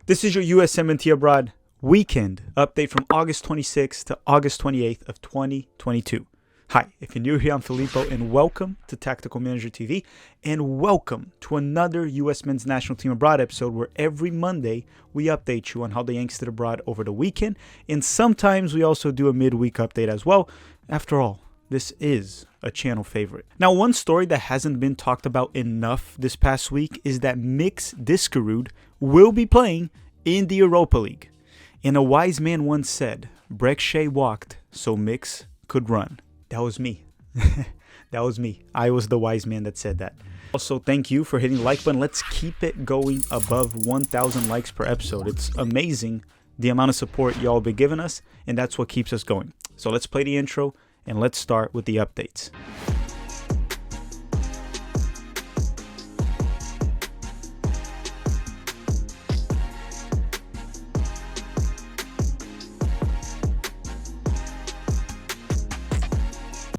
This is your USMNT Abroad weekend update from August 26th to August 28th of 2022. Hi, if you're new here, I'm Filippo, and welcome to Tactical Manager TV, and welcome to another US Men's National Team Abroad episode where every Monday we update you on how the Yanks did abroad over the weekend, and sometimes we also do a midweek update as well. After all, this is a channel favorite. Now, one story that hasn't been talked about enough this past week is that Mix Diskerud will be playing in the Europa League. And a wise man once said, Breck Shea walked so Mix could run. That was me. That was me. I was the wise man that said that. Also, thank you for hitting the like button. Let's keep it going above 1,000 likes per episode. It's amazing the amount of support y'all be giving us, and that's what keeps us going. So let's play the intro, and let's start with the updates.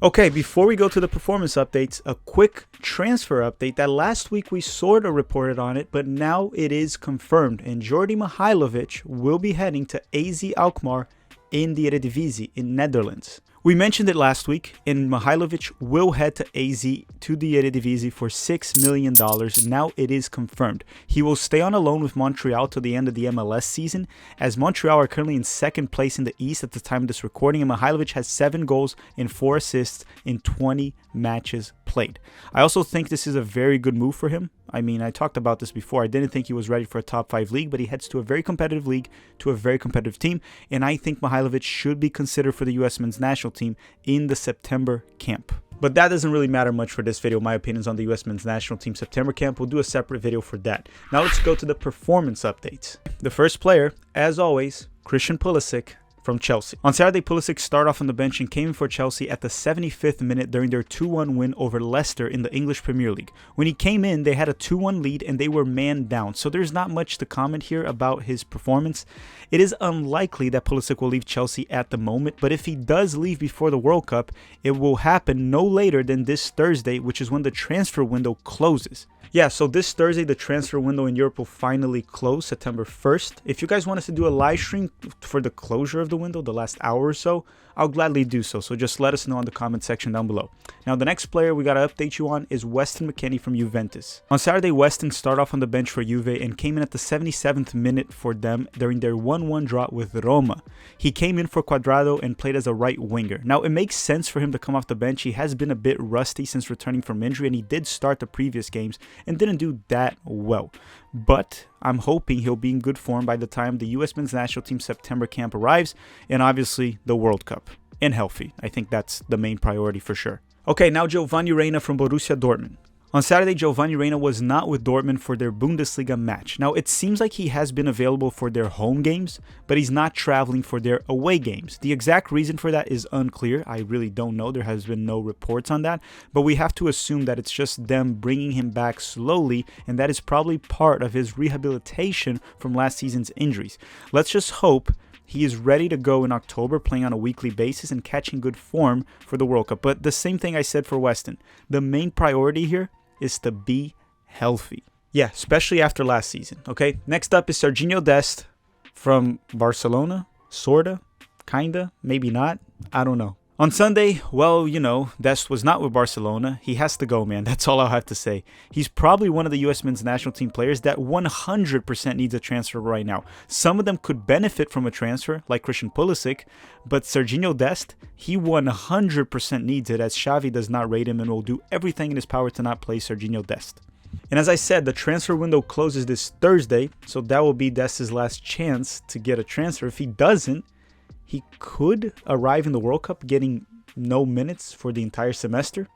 Okay, before we go to the performance updates, a quick transfer update that last week we sort of reported on it, but now it is confirmed, and Jordi Mihailovic will be heading to AZ Alkmaar in the Eredivisie in Netherlands. We mentioned it last week, and Mihailovic will head to AZ to the Eredivisie for $6 million. Now it is confirmed. He will stay on a loan with Montreal till the end of the MLS season, as Montreal are currently in second place in the East at the time of this recording, and Mihailovic has 7 goals and 4 assists in 20 matches played. I also think this is a very good move for him. I mean, I talked about this before. I didn't think he was ready for a top 5 league, but he heads to a very competitive league, to a very competitive team, and I think Mihailovic should be considered for the US men's national team in the September camp. But that doesn't really matter much for this video. My opinions on the US men's national team September camp. We'll do a separate video for that. Now let's go to the performance updates. The first player, as always, Christian Pulisic from Chelsea. On Saturday, Pulisic started off on the bench and came in for Chelsea at the 75th minute during their 2-1 win over Leicester in the English Premier League. When he came in, they had a 2-1 lead and they were man down, so there's not much to comment here about his performance. It is unlikely that Pulisic will leave Chelsea at the moment, but if he does leave before the World Cup, it will happen no later than this Thursday, which is when the transfer window closes. Yeah, so this Thursday, the transfer window in Europe will finally close, September 1st. If you guys want us to do a live stream for the closure of the window, the last hour or so, I'll gladly do so. So just let us know in the comment section down below. Now, the next player we got to update you on is Weston McKennie from Juventus. On Saturday, Weston started off on the bench for Juve and came in at the 77th minute for them during their 1-1 draw with Roma. He came in for Cuadrado and played as a right winger. Now, it makes sense for him to come off the bench. He has been a bit rusty since returning from injury, and he did start the previous games and didn't do that well. But I'm hoping he'll be in good form by the time the US men's national team September camp arrives, and obviously the World Cup, and healthy. I think that's the main priority for sure. Okay, now Giovanni Reina from Borussia Dortmund. On Saturday, Giovanni Reina was not with Dortmund for their Bundesliga match. Now, it seems like he has been available for their home games, but he's not traveling for their away games. The exact reason for that is unclear. I really don't know. There has been no reports on that, but we have to assume that it's just them bringing him back slowly, and that is probably part of his rehabilitation from last season's injuries. Let's just hope he is ready to go in October, playing on a weekly basis and catching good form for the World Cup. But the same thing I said for Weston. The main priority here is to be healthy. Yeah, especially after last season. Okay, next up is Serginho Dest from Barcelona. Sorta, kinda, maybe not. I don't know. On Sunday, well, you know, Dest was not with Barcelona. He has to go, man. That's all I'll have to say. He's probably one of the US men's national team players that 100% needs a transfer right now. Some of them could benefit from a transfer, like Christian Pulisic, but Serginho Dest, he 100% needs it, as Xavi does not rate him and will do everything in his power to not play Serginho Dest. And as I said, the transfer window closes this Thursday, so that will be Dest's last chance to get a transfer. If he doesn't, he could arrive in the World Cup getting no minutes for the entire semester.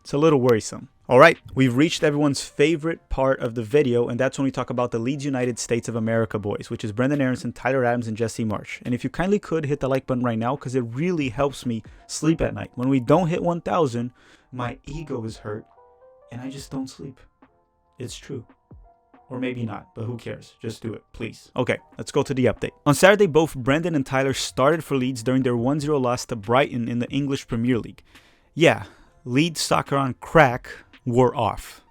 It's a little worrisome. All right, we've reached everyone's favorite part of the video, and that's when we talk about the Leeds United States of America boys, which is Brendan Aronson, Tyler Adams, and Jesse Marsh. And if you kindly could hit the like button right now, because it really helps me sleep at night. When we don't hit 1,000, my ego is hurt, and I just don't sleep. It's true. Or maybe not, but who cares? Just do it, please. Okay, let's go to the update. On Saturday, both Brendan and Tyler started for Leeds during their 1-0 loss to Brighton in the English Premier League. Yeah, Leeds soccer on crack wore off.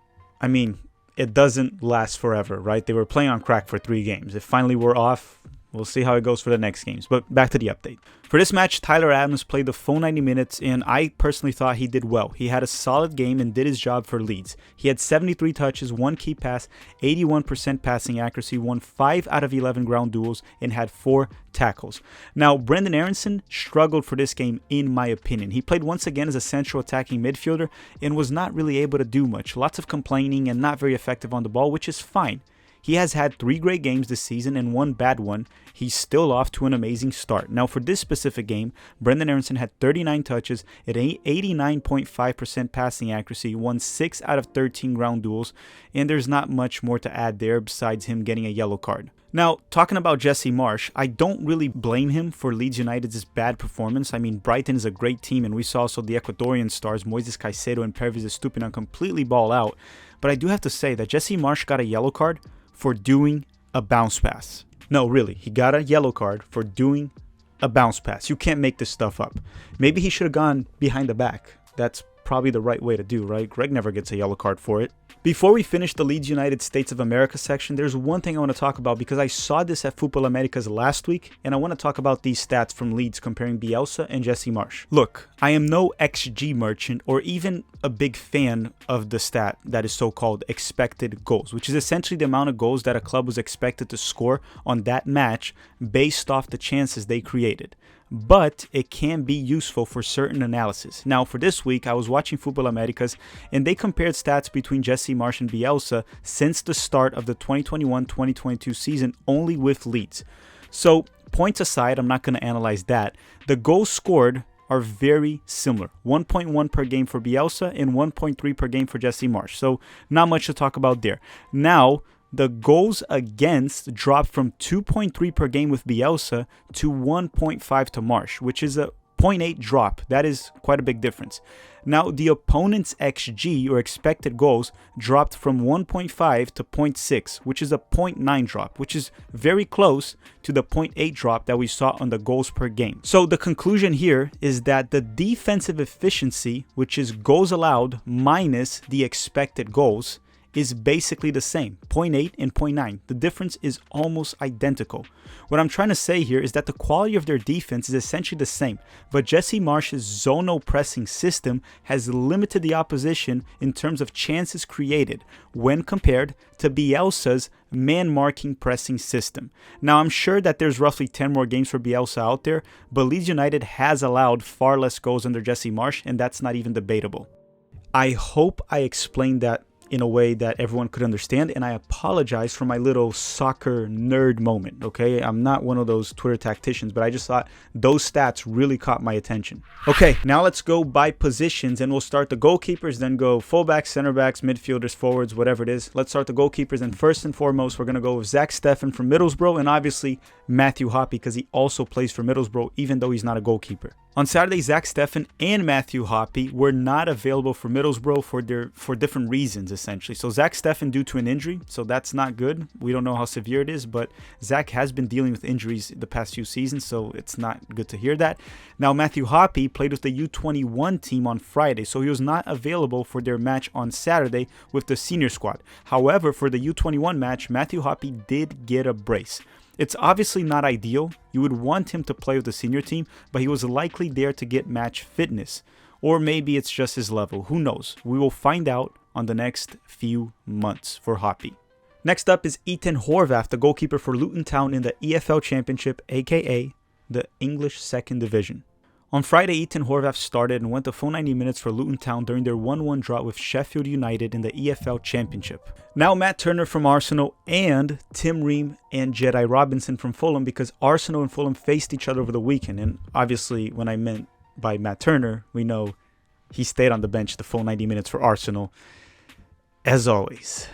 I mean, it doesn't last forever, right? They were playing on crack for 3 games. It finally wore off. We'll see how it goes for the next games. But back to the update. For this match, Tyler Adams played the full 90 minutes, and I personally thought he did well. He had a solid game and did his job for Leeds. He had 73 touches, 1 key pass, 81% passing accuracy, won 5 out of 11 ground duels, and had 4 tackles. Now, Brendan Aronson struggled for this game, in my opinion. He played once again as a central attacking midfielder and was not really able to do much. Lots of complaining and not very effective on the ball, which is fine. He has had 3 great games this season and 1 bad one. He's still off to an amazing start. Now, for this specific game, Brendan Aronson had 39 touches at 89.5% passing accuracy, won 6 out of 13 ground duels, and there's not much more to add there besides him getting a yellow card. Now, talking about Jesse Marsch, I don't really blame him for Leeds United's bad performance. I mean, Brighton is a great team, and we saw also the Ecuadorian stars, Moises Caicedo and Pervis Estupiñán, completely ball out. But I do have to say that Jesse Marsch got a yellow card for doing a bounce pass. No, really, he got a yellow card for doing a bounce pass. You can't make this stuff up. Maybe he should have gone behind the back. That's probably the right way to do, right? Greg never gets a yellow card for it. Before we finish the Leeds United States of America section, there's one thing I want to talk about because I saw this at Fútbol Americas last week, and I want to talk about these stats from Leeds comparing Bielsa and Jesse Marsch. Look, I am no XG merchant or even a big fan of the stat that is so-called expected goals, which is essentially the amount of goals that a club was expected to score on that match based off the chances they created. But it can be useful for certain analysis. Now, for this week, I was watching Fútbol Americas, and they compared stats between Jesse Marsch and Bielsa since the start of the 2021-2022 season only with Leeds. So, points aside, I'm not going to analyze that. The goals scored are very similar. 1.1 per game for Bielsa and 1.3 per game for Jesse Marsch. So, not much to talk about there. Now, the goals against dropped from 2.3 per game with Bielsa to 1.5 to Marsch, which is a 0.8 drop. That is quite a big difference. Now, the opponent's XG, or expected goals, dropped from 1.5 to 0.6, which is a 0.9 drop, which is very close to the 0.8 drop that we saw on the goals per game. So the conclusion here is that the defensive efficiency, which is goals allowed minus the expected goals, is basically the same, 0.8 and 0.9. The difference is almost identical. What I'm trying to say here is that the quality of their defense is essentially the same, but Jesse Marsch's zonal pressing system has limited the opposition in terms of chances created when compared to Bielsa's man-marking pressing system. Now, I'm sure that there's roughly 10 more games for Bielsa out there, but Leeds United has allowed far less goals under Jesse Marsch, and that's not even debatable. I hope I explained that in a way that everyone could understand, and I apologize for my little soccer nerd moment, okay? I'm not one of those Twitter tacticians, but I just thought those stats really caught my attention. Okay, now let's go by positions, and we'll start the goalkeepers, then go fullbacks, center backs, midfielders, forwards, whatever it is. Let's start the goalkeepers, and first and foremost, we're going to go with Zach Steffen from Middlesbrough, and obviously Matthew Hoppe, because he also plays for Middlesbrough, even though he's not a goalkeeper. On Saturday, Zach Steffen and Matthew Hoppe were not available for Middlesbrough for different reasons, essentially. So Zach Steffen due to an injury, so that's not good. We don't know how severe it is, but Zach has been dealing with injuries the past few seasons, so it's not good to hear that. Now, Matthew Hoppe played with the U21 team on Friday, so he was not available for their match on Saturday with the senior squad. However, for the U21 match, Matthew Hoppe did get a brace. It's obviously not ideal. You would want him to play with the senior team, but he was likely there to get match fitness. Or maybe it's just his level. Who knows? We will find out on the next few months for Hoppe. Next up is Ethan Horvath, the goalkeeper for Luton Town in the EFL Championship, aka the English Second Division. On Friday, Ethan Horvath started and went the full 90 minutes for Luton Town during their 1-1 draw with Sheffield United in the EFL Championship. Now Matt Turner from Arsenal and Tim Ream and Jedi Robinson from Fulham, because Arsenal and Fulham faced each other over the weekend. And obviously, when I meant by Matt Turner, we know he stayed on the bench the full 90 minutes for Arsenal, as always.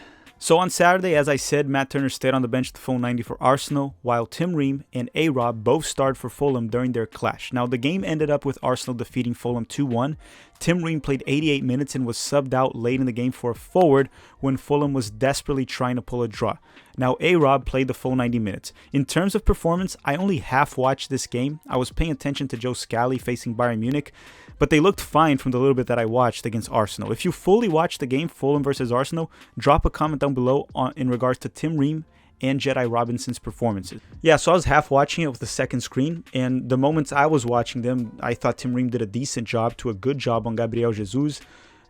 So on Saturday, as I said, Matt Turner stayed on the bench the full 90 for Arsenal, while Tim Ream and A-Rob both starred for Fulham during their clash. Now, the game ended up with Arsenal defeating Fulham 2-1. Tim Ream played 88 minutes and was subbed out late in the game for a forward when Fulham was desperately trying to pull a draw. Now, A-Rob played the full 90 minutes. In terms of performance, I only half watched this game. I was paying attention to Joe Scally facing Bayern Munich, but they looked fine from the little bit that I watched against Arsenal. If you fully watched the game, Fulham versus Arsenal, drop a comment down below in regards to Tim Ream and Jedi Robinson's performances. Yeah, so I was half watching it with the second screen, and the moments I was watching them, I thought Tim Ream did a decent job to a good job on Gabriel Jesus,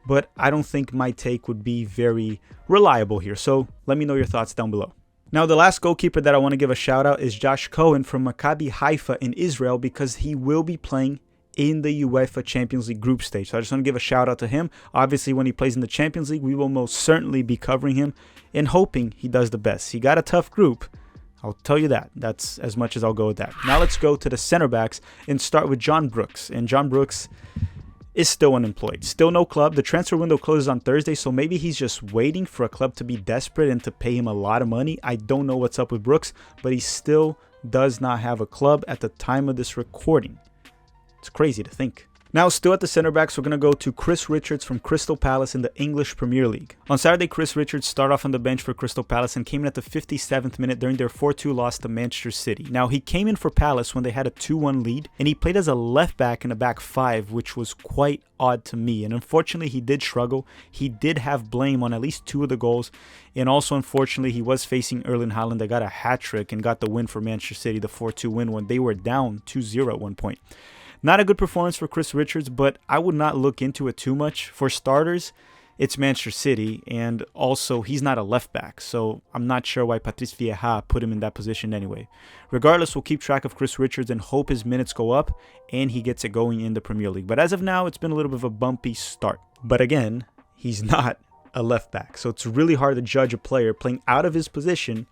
but I don't think my take would be very reliable here, so let me know your thoughts down below. Now, the last goalkeeper that I want to give a shout out is Josh Cohen from Maccabi Haifa in Israel, because he will be playing in the UEFA Champions League group stage. So I just want to give a shout out to him. Obviously, when he plays in the Champions League, we will most certainly be covering him and hoping he does the best. He got a tough group. I'll tell you that. That's as much as I'll go with that. Now let's go to the center backs and start with John Brooks. And John Brooks is still unemployed. Still no club. The transfer window closes on Thursday, so maybe he's just waiting for a club to be desperate and to pay him a lot of money. I don't know what's up with Brooks, but he still does not have a club at the time of this recording. It's crazy to think. Now, still at the center backs, we're going to go to Chris Richards from Crystal Palace in the English Premier League. On Saturday, Chris Richards started off on the bench for Crystal Palace and came in at the 57th minute during their 4-2 loss to Manchester City. Now, he came in for Palace when they had a 2-1 lead, and he played as a left back in a back five, which was quite odd to me. And unfortunately, he did struggle. He did have blame on at least 2 of the goals. And also, unfortunately, he was facing Erling Haaland. They got a hat-trick and got the win for Manchester City, the 4-2 win when they were down 2-0 at one point. Not a good performance for Chris Richards, but I would not look into it too much. For starters, it's Manchester City, and also he's not a left back, so I'm not sure why Patrice Vieira put him in that position anyway. Regardless, we'll keep track of Chris Richards and hope his minutes go up and he gets it going in the Premier League. But as of now, it's been a little bit of a bumpy start. But again, he's not a left back, so it's really hard to judge a player playing out of his position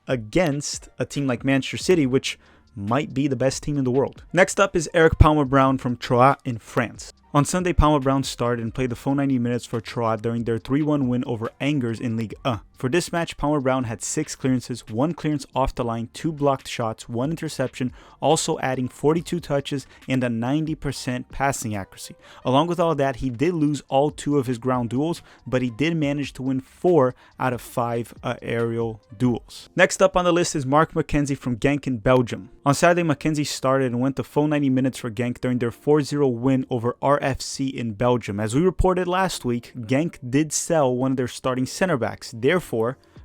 against a team like Manchester City, which might be the best team in the world. Next up is Eric Palmer-Brown from Troyes in France. On Sunday, Palmer-Brown started and played the full 90 minutes for Troyes during their 3-1 win over Angers in Ligue 1. For this match, Palmer-Brown had 6 clearances, 1 clearance off the line, 2 blocked shots, 1 interception, also adding 42 touches and a 90% passing accuracy. Along with all that, he did lose all 2 of his ground duels, but he did manage to win 4 out of 5 aerial duels. Next up on the list is Mark McKenzie from Genk in Belgium. On Saturday, McKenzie started and went the full 90 minutes for Genk during their 4-0 win over RFC in Belgium. As we reported last week, Genk did sell one of their starting center backs. Therefore,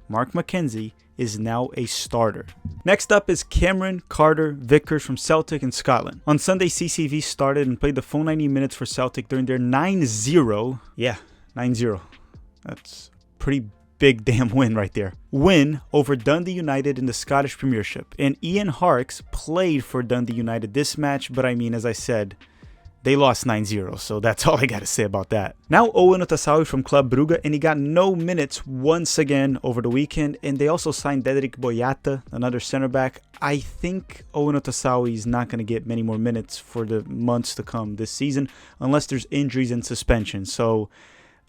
Mark McKenzie is now a starter. Next up is Cameron Carter-Vickers from Celtic in Scotland. On Sunday, CCV started and played the full 90 minutes for Celtic during their 9-0. Yeah, 9-0. That's pretty big damn win right there. Win over Dundee United in the Scottish Premiership. And Ian Harkes played for Dundee United this match, but I mean, as I said, they lost 9-0, so that's all I got to say about that. Now Owen Otasawi from Club Brugge, and he got no minutes once again over the weekend, and they also signed Dedrick Boyata, another center back. I think Owen Otasawi is not going to get many more minutes for the months to come this season, unless there's injuries and suspension. So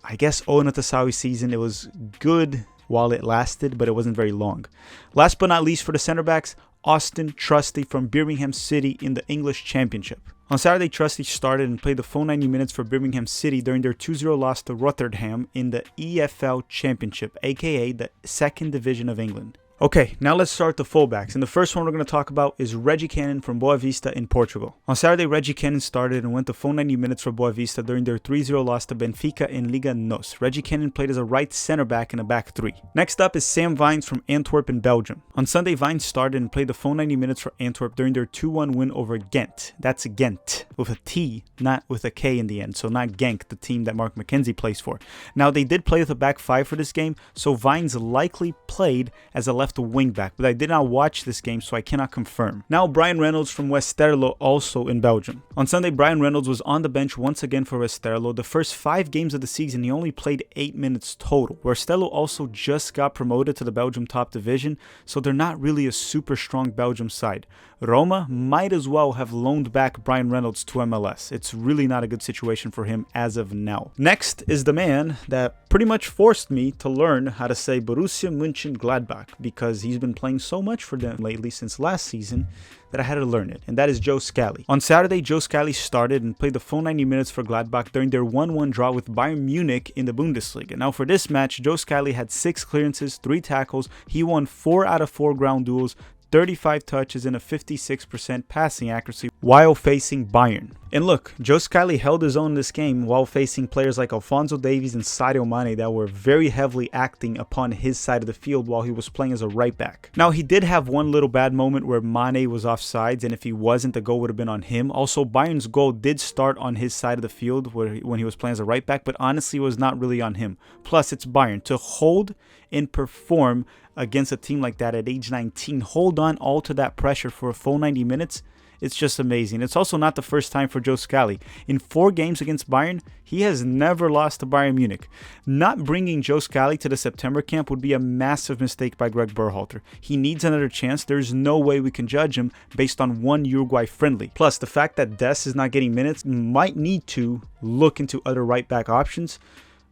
I guess Owen Otasawi's season, it was good while it lasted, but it wasn't very long. Last but not least for the center backs, Austin Trusty from Birmingham City in the English Championship. On Saturday, Trusty started and played the full 90 minutes for Birmingham City during their 2-0 loss to Rotherham in the EFL Championship, aka the 2nd Division of England. Okay, now let's start the fullbacks, and the first one we're going to talk about is Reggie Cannon from Boa Vista in Portugal. On Saturday, Reggie Cannon started and went the full 90 minutes for Boa Vista during their 3-0 loss to Benfica in Liga NOS. Reggie Cannon played as a right center back in a back 3. Next up is Sam Vines from Antwerp in Belgium. On Sunday, Vines started and played the full 90 minutes for Antwerp during their 2-1 win over Ghent. That's Ghent, with a T, not with a K in the end, so not Genk, the team that Mark McKenzie plays for. Now, they did play with a back 5 for this game, so Vines likely played as a left wing back, but I did not watch this game, so I cannot confirm. Now, Brian Reynolds from Westerlo, also in Belgium. On Sunday, Brian Reynolds was on the bench once again for Westerlo. The first 5 games of the season, he only played 8 minutes total. Westerlo also just got promoted to the Belgium top division, so they're not really a super strong Belgium side. Roma might as well have loaned back Brian Reynolds to MLS. It's really not a good situation for him as of now. Next is the man that pretty much forced me to learn how to say Borussia Mönchengladbach, because because he's been playing so much for them lately since last season that I had to learn it, and that is Joe Scally. On Saturday, Joe Scally started and played the full 90 minutes for Gladbach during their 1-1 draw with Bayern Munich in the Bundesliga. Now for this match, Joe Scally had 6 clearances, 3 tackles, he won 4 out of 4 ground duels, 35 touches and a 56% passing accuracy while facing Bayern. And look, Joe Scally held his own in this game while facing players like Alphonso Davies and Sadio Mane that were very heavily acting upon his side of the field while he was playing as a right back. Now he did have one little bad moment where Mane was offsides, and if he wasn't, the goal would have been on him. Also, Bayern's goal did start on his side of the field when he was playing as a right back, but honestly it was not really on him. Plus, it's Bayern. To hold and perform against a team like that at age 19, hold on all to that pressure for a full 90 minutes, it's just amazing. It's also not the first time for Joe Scally. In 4 games against Bayern, he has never lost to Bayern Munich. Not bringing Joe Scally to the September camp would be a massive mistake by Greg Berhalter. He needs another chance. There's no way we can judge him based on one Uruguay friendly. Plus, the fact that Dest is not getting minutes might need to look into other right back options.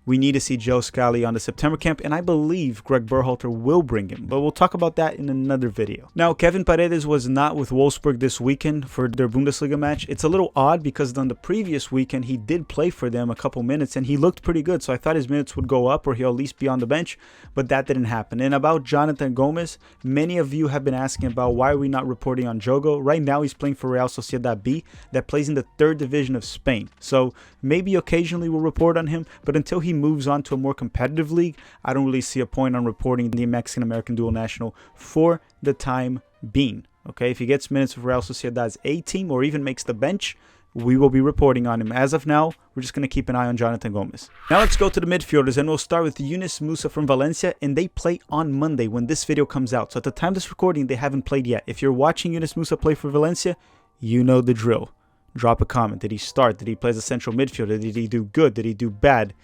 We need to see Joe Scally on the September camp, and I believe Greg Berhalter will bring him, but we'll talk about that in another video. Now, Kevin Paredes was not with Wolfsburg this weekend for their Bundesliga match. It's a little odd because on the previous weekend, he did play for them a couple minutes, and he looked pretty good, so I thought his minutes would go up or he'll at least be on the bench, but that didn't happen. And about Jonathan Gomez, many of you have been asking about why are we not reporting on Jogo. Right now, he's playing for Real Sociedad B that plays in the 3rd division of Spain, so maybe occasionally we'll report on him, but until he moves on to a more competitive league, I don't really see a point on reporting the Mexican-American dual national for the time being. Okay, if he gets minutes with Real Sociedad's A team or even makes the bench, we will be reporting on him. As of now, we're just going to keep an eye on Jonathan Gomez. Now let's go to the midfielders, and we'll start with Yunus Musa from Valencia, and they play on Monday when this video comes out. So at the time of this recording, they haven't played yet. If you're watching Yunus Musa play for Valencia, you know the drill. Drop a comment. Did he start? Did he play as a central midfielder? Did he do good? Did he do bad?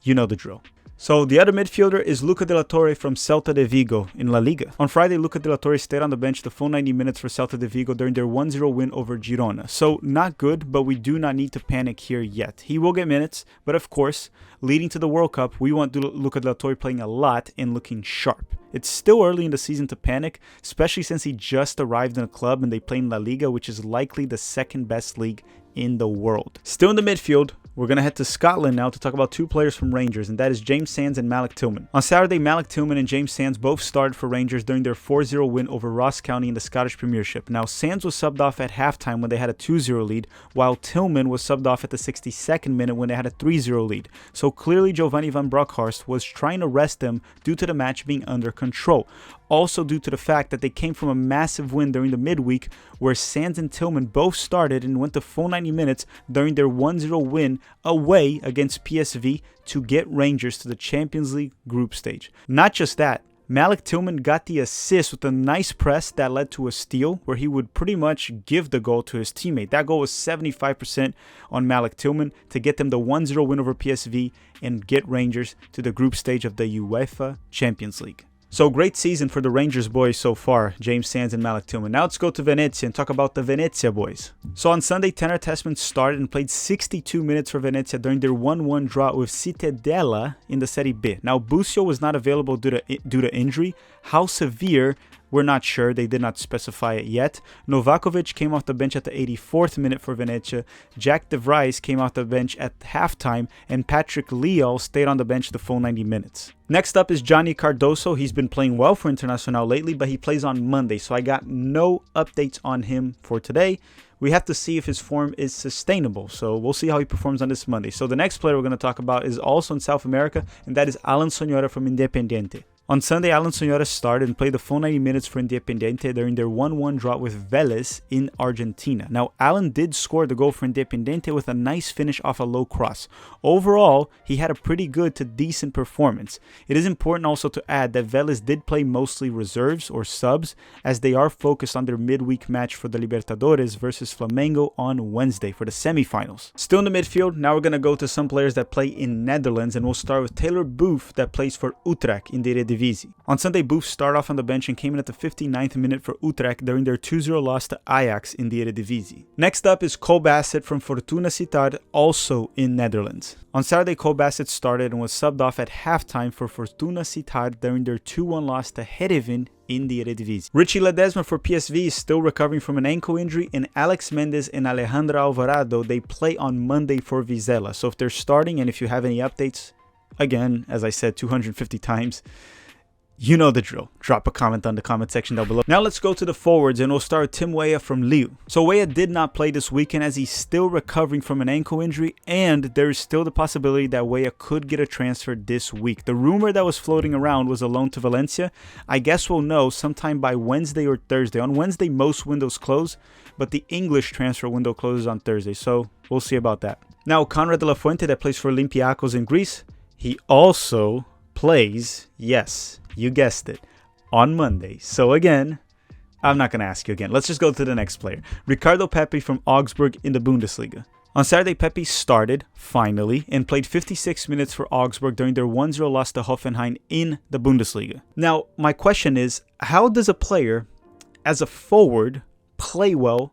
You know the drill. So the other midfielder is Luca de la Torre from Celta de Vigo in La Liga. On Friday, Luca de la Torre stayed on the bench the full 90 minutes for Celta de Vigo during their 1-0 win over Girona. So not good, but we do not need to panic here yet. He will get minutes, but of course, leading to the World Cup, we want Luca de la Torre playing a lot and looking sharp. It's still early in the season to panic, especially since he just arrived in a club and they play in La Liga, which is likely the 2nd best league in the world. Still in the midfield, we're going to head to Scotland now to talk about 2 players from Rangers, and that is James Sands and Malik Tillman. On Saturday, Malik Tillman and James Sands both started for Rangers during their 4-0 win over Ross County in the Scottish Premiership. Now, Sands was subbed off at halftime when they had a 2-0 lead, while Tillman was subbed off at the 62nd minute when they had a 3-0 lead. So clearly, Giovanni van Bronckhorst was trying to rest them due to the match being under control. Also due to the fact that they came from a massive win during the midweek where Sands and Tillman both started and went the full 90 minutes during their 1-0 win away against PSV to get Rangers to the Champions League group stage. Not just that, Malik Tillman got the assist with a nice press that led to a steal where he would pretty much give the goal to his teammate. That goal was 75% on Malik Tillman to get them the 1-0 win over PSV and get Rangers to the group stage of the UEFA Champions League. So great season for the Rangers boys so far, James Sands and Malik Tillman. Now let's go to Venezia and talk about the Venezia boys. So on Sunday, Tanner Tessman started and played 62 minutes for Venezia during their 1-1 draw with Cittadella in the Serie B. Now Busio was not available due to injury. How severe? We're not sure. They did not specify it yet. Novakovic came off the bench at the 84th minute for Venezia. Jack de Vries came off the bench at halftime, and Patrick Leal stayed on the bench the full 90 minutes. Next up is Johnny Cardoso. He's been playing well for Internacional lately, but he plays on Monday, so I got no updates on him for today. We have to see if his form is sustainable, so we'll see how he performs on this Monday. So the next player we're going to talk about is also in South America, and that is Alan Sonora from Independiente. On Sunday, Alan Sonora started and played the full 90 minutes for Independiente during their 1-1 draw with Vélez in Argentina. Now, Alan did score the goal for Independiente with a nice finish off a low cross. Overall, he had a pretty good to decent performance. It is important also to add that Vélez did play mostly reserves or subs, as they are focused on their midweek match for the Libertadores versus Flamengo on Wednesday for the semifinals. Still in the midfield, now we're going to go to some players that play in Netherlands, and we'll start with Taylor Booth that plays for Utrecht in the Eredivisie. Eredivisie. On Sunday, Boef started off on the bench and came in at the 59th minute for Utrecht during their 2-0 loss to Ajax in the Eredivisie. Next up is Cole Bassett from Fortuna Sittard, also in Netherlands. On Saturday, Cole Bassett started and was subbed off at halftime for Fortuna Sittard during their 2-1 loss to Heerenveen in the Eredivisie. Richie Ledesma for PSV is still recovering from an ankle injury, and Alex Mendes and Alejandro Alvarado, they play on Monday for Vizela. So if they're starting, and if you have any updates, again, as I said 250 times, you know the drill. Drop a comment on the comment section down below. Now let's go to the forwards, and we'll start with Tim Weah from Lille. So Weah did not play this weekend as he's still recovering from an ankle injury, and there is still the possibility that Weah could get a transfer this week. The rumor that was floating around was a loan to Valencia. I guess we'll know sometime by Wednesday or Thursday. On Wednesday, most windows close, but the English transfer window closes on Thursday, so we'll see about that. Now, Conrad de la Fuente, that plays for Olympiacos in Greece, he also plays, yes, you guessed it, on Monday. So again, I'm not going to ask you again. Let's just go to the next player. Ricardo Pepi from Augsburg in the Bundesliga. On Saturday, Pepi started, finally, and played 56 minutes for Augsburg during their 1-0 loss to Hoffenheim in the Bundesliga. Now, my question is, how does a player, as a forward, play well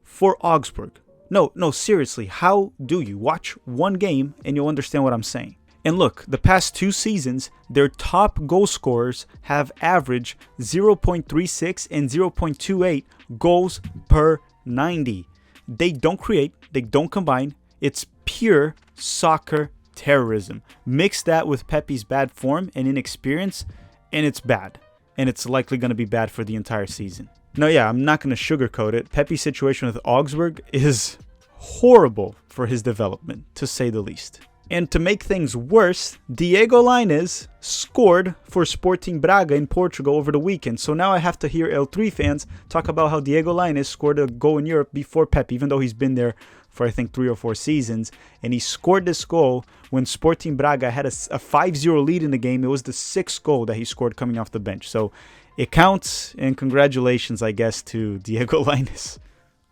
for Augsburg? No, seriously, how do you? Watch one game and you'll understand what I'm saying. And look, the past 2 seasons, their top goal scorers have averaged 0.36 and 0.28 goals per 90. They don't create, they don't combine. It's pure soccer terrorism. Mix that with Pepi's bad form and inexperience, and it's bad. And it's likely going to be bad for the entire season. Now, yeah, I'm not going to sugarcoat it. Pepi's situation with Augsburg is horrible for his development, to say the least. And to make things worse, Diego Lainez scored for Sporting Braga in Portugal over the weekend. So now I have to hear El3 fans talk about how Diego Lainez scored a goal in Europe before Pep, even though he's been there for I think 3 or 4 seasons. And he scored this goal when Sporting Braga had a 5-0 lead in the game. It was the 6th goal that he scored coming off the bench. So it counts, and congratulations, I guess, to Diego Lainez.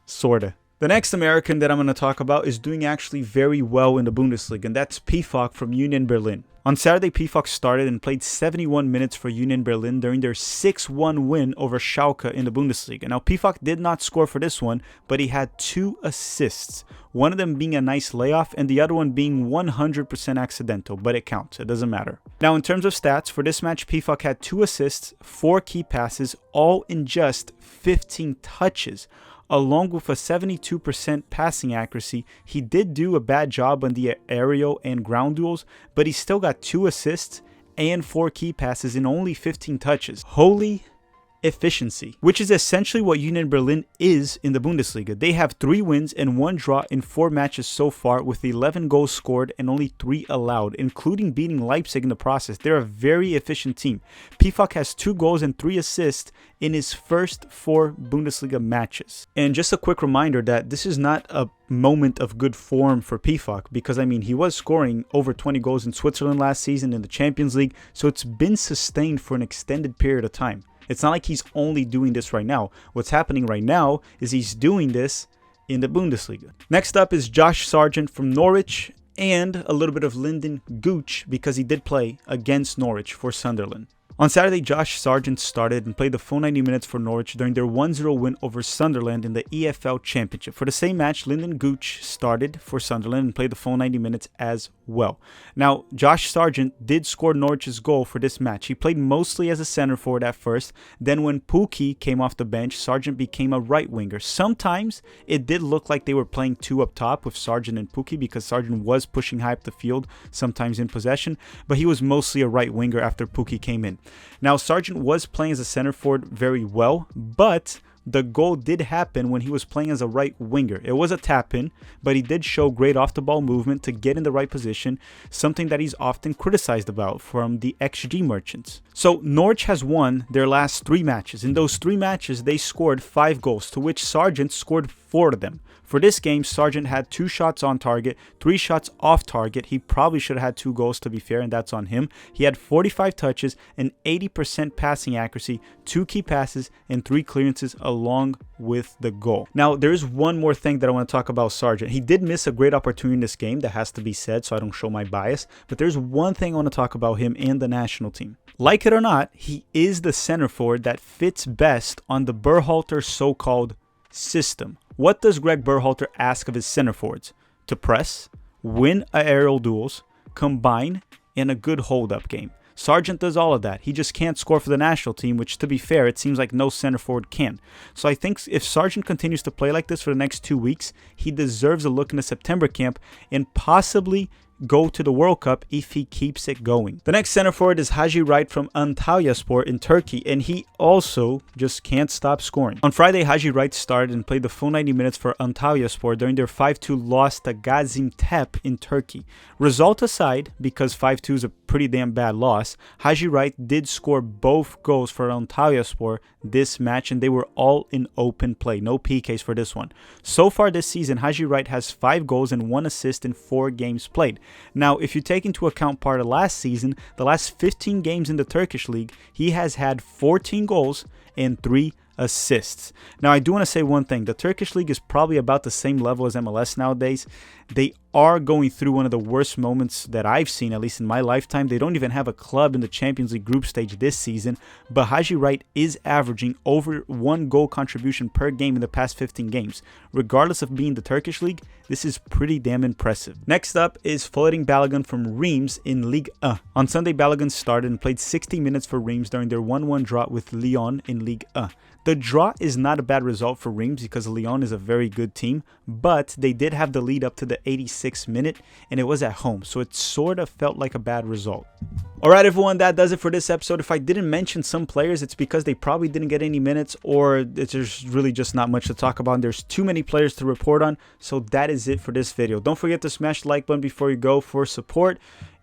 Sorta. The next American that I'm going to talk about is doing actually very well in the Bundesliga, and that's Pefok from Union Berlin. On Saturday, Pefok started and played 71 minutes for Union Berlin during their 6-1 win over Schalke in the Bundesliga. Now, Pefok did not score for this one, but he had 2 assists, one of them being a nice layoff and the other one being 100% accidental, but it counts. It doesn't matter. Now, in terms of stats, for this match, Pefok had 2 assists, 4 key passes, all in just 15 touches. Along with a 72% passing accuracy. He did do a bad job on the aerial and ground duels, but he still got 2 assists and 4 key passes in only 15 touches. Holy efficiency, which is essentially what Union Berlin is in the Bundesliga. They have 3 wins and 1 draw in 4 matches so far, with 11 goals scored and only 3 allowed, including beating Leipzig in the process. They're a very efficient team. Pefok has 2 goals and 3 assists in his first 4 Bundesliga matches. And just a quick reminder that this is not a moment of good form for Pefok, because I mean, he was scoring over 20 goals in Switzerland last season in the Champions League, so it's been sustained for an extended period of time. It's not like he's only doing this right now. What's happening right now is he's doing this in the Bundesliga. Next up is Josh Sargent from Norwich, and a little bit of Lyndon Gooch because he did play against Norwich for Sunderland. On Saturday, Josh Sargent started and played the full 90 minutes for Norwich during their 1-0 win over Sunderland in the EFL Championship. For the same match, Lyndon Gooch started for Sunderland and played the full 90 minutes as well. Now, Josh Sargent did score Norwich's goal for this match. He played mostly as a center forward at first. Then when Pukki came off the bench, Sargent became a right winger. Sometimes it did look like they were playing 2 up top with Sargent and Pukki, because Sargent was pushing high up the field, sometimes in possession, but he was mostly a right winger after Pukki came in. Now, Sargent was playing as a center forward very well, but the goal did happen when he was playing as a right winger. It was a tap-in, but he did show great off-the-ball movement to get in the right position, something that he's often criticized about from the XG merchants. So Norwich has won their last 3 matches. In those 3 matches, they scored 5 goals, to which Sargent scored 4 of them. For this game, Sargent had 2 shots on target, 3 shots off target. He probably should have had 2 goals, to be fair, and that's on him. He had 45 touches, and 80% passing accuracy, 2 key passes, and 3 clearances along with the goal. Now, there is one more thing that I want to talk about Sargent. He did miss a great opportunity in this game, that has to be said, so I don't show my bias. But there's one thing I want to talk about him and the national team. Like it or not, he is the center forward that fits best on the Berhalter so-called system. What does Greg Berhalter ask of his center forwards? To press, win aerial duels, combine, and a good hold-up game. Sargent does all of that. He just can't score for the national team, which, to be fair, it seems like no center forward can. So I think if Sargent continues to play like this for the next 2 weeks, he deserves a look in the September camp and possibly go to the World Cup if he keeps it going. The next center forward is Haji Wright from Antalyaspor in Turkey, and he also just can't stop scoring. On Friday, Haji Wright started and played the full 90 minutes for Antalyaspor during their 5-2 loss to Gaziantep in Turkey. Result aside, because 5-2 is a pretty damn bad loss, Haji Wright did score both goals for Antalyaspor this match, and they were all in open play. No PKs for this one. So far this season, Haji Wright has 5 goals and 1 assist in 4 games played. Now, if you take into account part of last season, the last 15 games in the Turkish league, he has had 14 goals and 3 assists. Now, I do want to say one thing. The Turkish league is probably about the same level as MLS nowadays. They are going through one of the worst moments that I've seen, at least in my lifetime. They don't even have a club in the Champions League group stage this season, but Haji Wright is averaging over 1 goal contribution per game in the past 15 games. Regardless of being the Turkish league, this is pretty damn impressive. Next up is Floating Balogun from Reims in Ligue 1. On Sunday, Balogun started and played 60 minutes for Reims during their 1-1 draw with Lyon in Ligue 1. The draw is not a bad result for Reims because Lyon is a very good team, but they did have the lead up to the 86th minute, and it was at home, so it sort of felt like a bad result. Alright everyone, that does it for this episode. If I didn't mention some players, it's because they probably didn't get any minutes, or there's really just not much to talk about. There's too many players to report on, so that is it for this video. Don't forget to smash the like button before you go for support,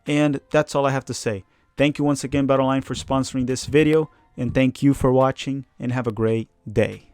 and that's all I have to say. Thank you once again, BetOnline, for sponsoring this video. And thank you for watching, and have a great day.